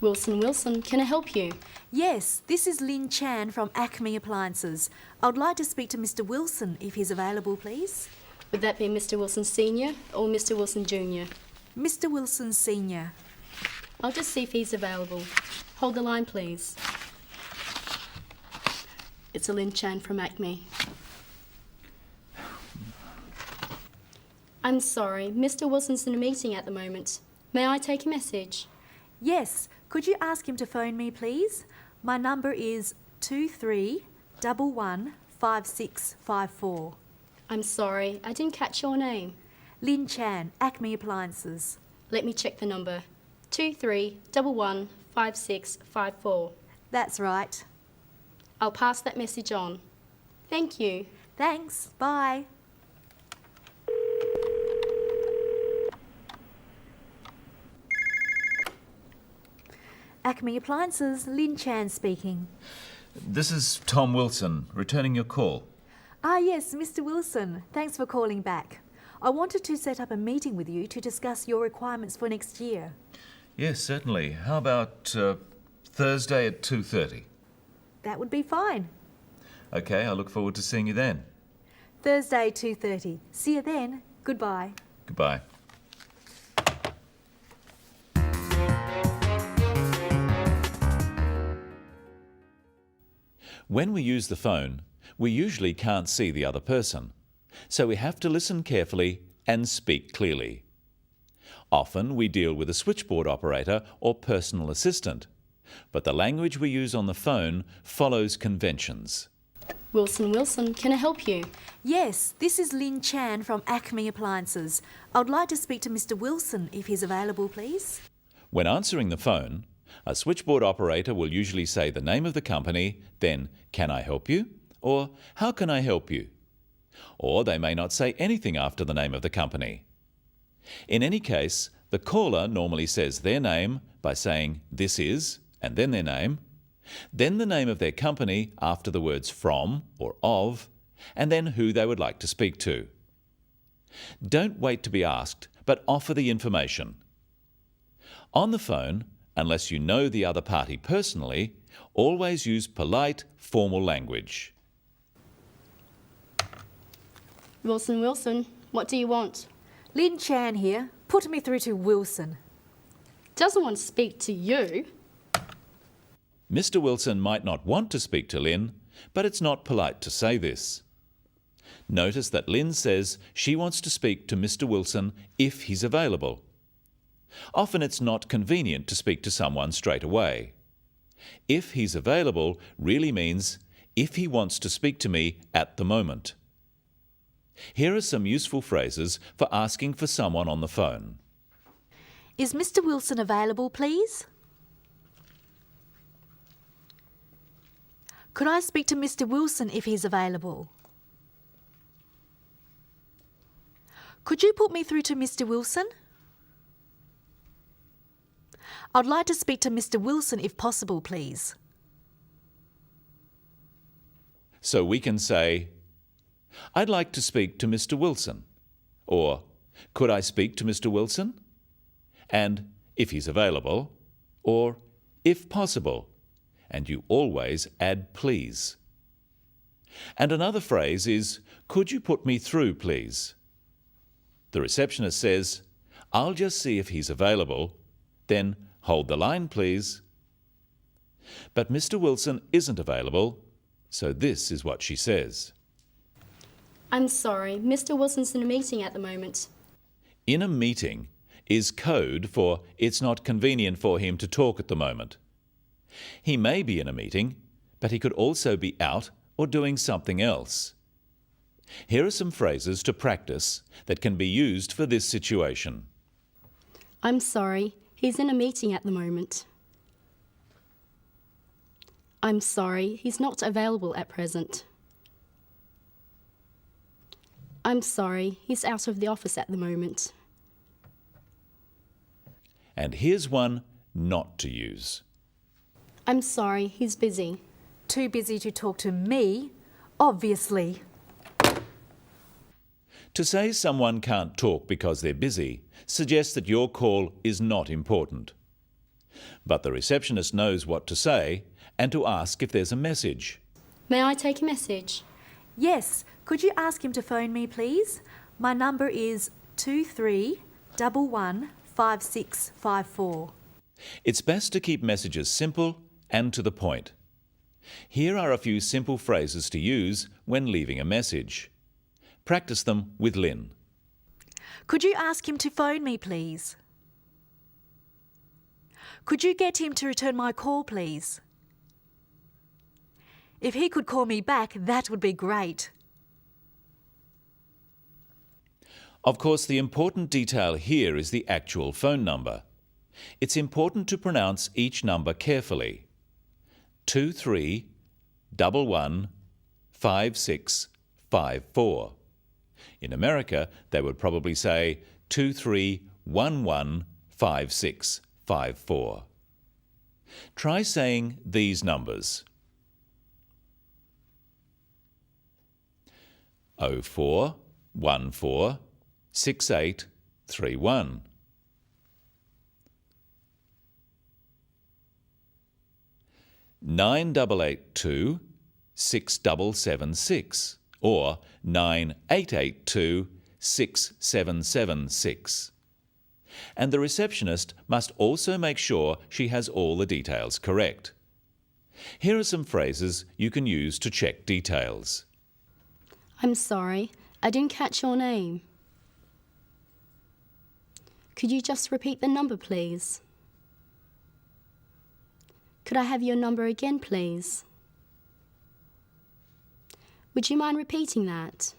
Wilson, can I help you? Yes, this is Lynn Chan from Acme Appliances. I would like to speak to Mr. Wilson if he's available, please. Would that be Mr. Wilson Sr. or Mr. Wilson Jr.? Mr. Wilson Sr. I'll just see if he's available. Hold the line, please. It's Lynn Chan from Acme. I'm sorry, Mr. Wilson's in a meeting at the moment. May I take a message? Yes, could you ask him to phone me, please? My number is 23115654. I'm sorry, I didn't catch your name. Lynn Chan, Acme Appliances. Let me check the number. 23115654. That's right. I'll pass that message on. Thank you. Thanks, bye. Acme Appliances, Lynn Chan speaking. This is Tom Wilson, returning your call. Ah yes, Mr. Wilson, thanks for calling back. I wanted to set up a meeting with you to discuss your requirements for next year. Yes, certainly. How about Thursday at 2:30? That would be fine. Okay, I look forward to seeing you then. Thursday, 2:30. See you then. Goodbye. Goodbye. When we use the phone, we usually can't see the other person, so we have to listen carefully and speak clearly. Often we deal with a switchboard operator or personal assistant, but the language we use on the phone follows conventions. Wilson, can I help you? Yes, this is Lynn Chan from Acme Appliances. I would like to speak to Mr. Wilson if he's available, please. When answering the phone, a switchboard operator will usually say the name of the company, then, "Can I help you?" or "How can I help you?" Or they may not say anything after the name of the company. In any case, the caller normally says their name by saying "this is" and then their name, then the name of their company after the words "from" or "of", and then who they would like to speak to. Don't wait to be asked, but offer the information. On the phone, unless you know the other party personally, always use polite, formal language. Wilson, what do you want? Lynn Chan here. Put me through to Wilson. Doesn't want to speak to you. Mr. Wilson might not want to speak to Lynn, but it's not polite to say this. Notice that Lynn says she wants to speak to Mr. Wilson if he's available. Often it's not convenient to speak to someone straight away. If he's available really means if he wants to speak to me at the moment. Here are some useful phrases for asking for someone on the phone. Is Mr. Wilson available, please? Could I speak to Mr. Wilson if he's available? Could you put me through to Mr. Wilson? I'd like to speak to Mr. Wilson if possible, please. So we can say, "I'd like to speak to Mr. Wilson," or "Could I speak to Mr. Wilson?" and if he's available, or if possible, and you always add please. And another phrase is, "Could you put me through, please?" The receptionist says, "I'll just see if he's available," then "Hold the line, please." But Mr. Wilson isn't available, so this is what she says. I'm sorry, Mr. Wilson's in a meeting at the moment. In a meeting is code for it's not convenient for him to talk at the moment. He may be in a meeting, but he could also be out or doing something else. Here are some phrases to practice that can be used for this situation. I'm sorry, he's in a meeting at the moment. I'm sorry, he's not available at present. I'm sorry, he's out of the office at the moment. And here's one not to use. I'm sorry, he's busy. Too busy to talk to me, obviously. To say someone can't talk because they're busy suggests that your call is not important. But the receptionist knows what to say and to ask if there's a message. May I take a message? Yes, could you ask him to phone me, please? My number is 23115654. It's best to keep messages simple and to the point. Here are a few simple phrases to use when leaving a message. Practice them with Lynn. Could you ask him to phone me, please? Could you get him to return my call, please? If he could call me back, that would be great. Of course, the important detail here is the actual phone number. It's important to pronounce each number carefully. 23115654. In America, they would probably say 23115654. Try saying these numbers. 04146831. 98826776 or 98826776. And the receptionist must also make sure she has all the details correct. Here are some phrases you can use to check details. I'm sorry, I didn't catch your name. Could you just repeat the number, please? Could I have your number again, please? Would you mind repeating that?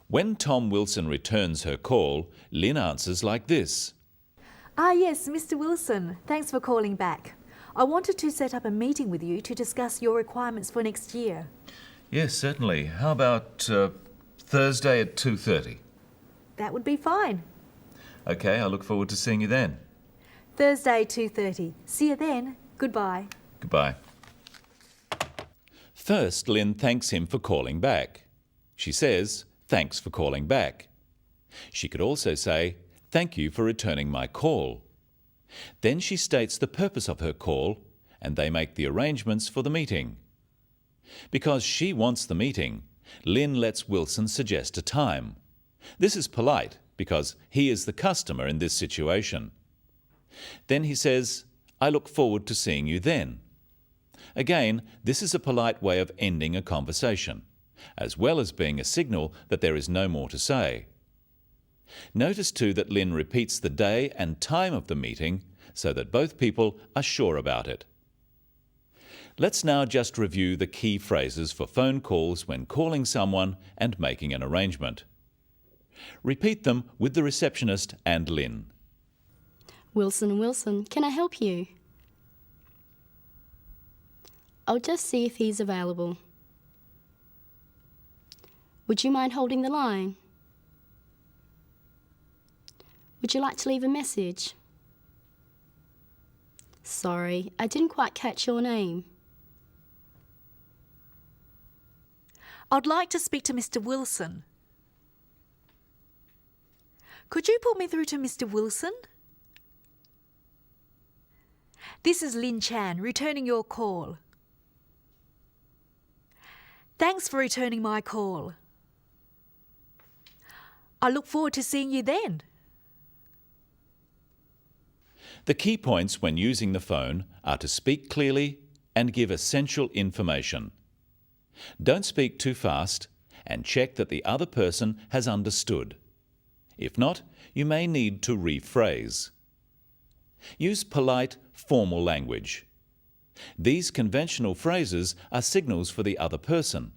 When Tom Wilson returns her call, Lynn answers like this. Yes, Mr. Wilson. Thanks for calling back. I wanted to set up a meeting with you to discuss your requirements for next year. Yes, certainly. How about Thursday at 2:30? That would be fine. Okay, I look forward to seeing you then. Thursday, 2:30. See you then. Goodbye. Goodbye. First, Lynn thanks him for calling back. She says, "Thanks for calling back." She could also say, "Thank you for returning my call." Then she states the purpose of her call, and they make the arrangements for the meeting. Because she wants the meeting, Lynn lets Wilson suggest a time. This is polite because he is the customer in this situation. Then he says, "I look forward to seeing you then." Again, this is a polite way of ending a conversation, as well as being a signal that there is no more to say. Notice too that Lynn repeats the day and time of the meeting so that both people are sure about it. Let's now just review the key phrases for phone calls when calling someone and making an arrangement. Repeat them with the receptionist and Lynn. Wilson, Wilson, can I help you? I'll just see if he's available. Would you mind holding the line? Would you like to leave a message? Sorry, I didn't quite catch your name. I'd like to speak to Mr. Wilson. Could you put me through to Mr. Wilson? This is Lynn Chan, returning your call. Thanks for returning my call. I look forward to seeing you then. The key points when using the phone are to speak clearly and give essential information. Don't speak too fast and check that the other person has understood. If not, you may need to rephrase. Use polite, formal language. These conventional phrases are signals for the other person.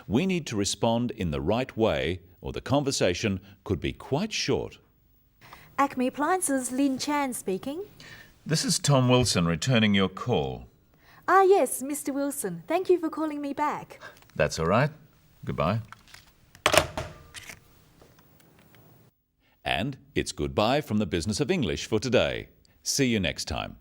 We need to respond in the right way or the conversation could be quite short. Acme Appliances, Lynn Chan speaking. This is Tom Wilson returning your call. Yes, Mr. Wilson. Thank you for calling me back. That's all right. Goodbye. And it's goodbye from the Business of English for today. See you next time.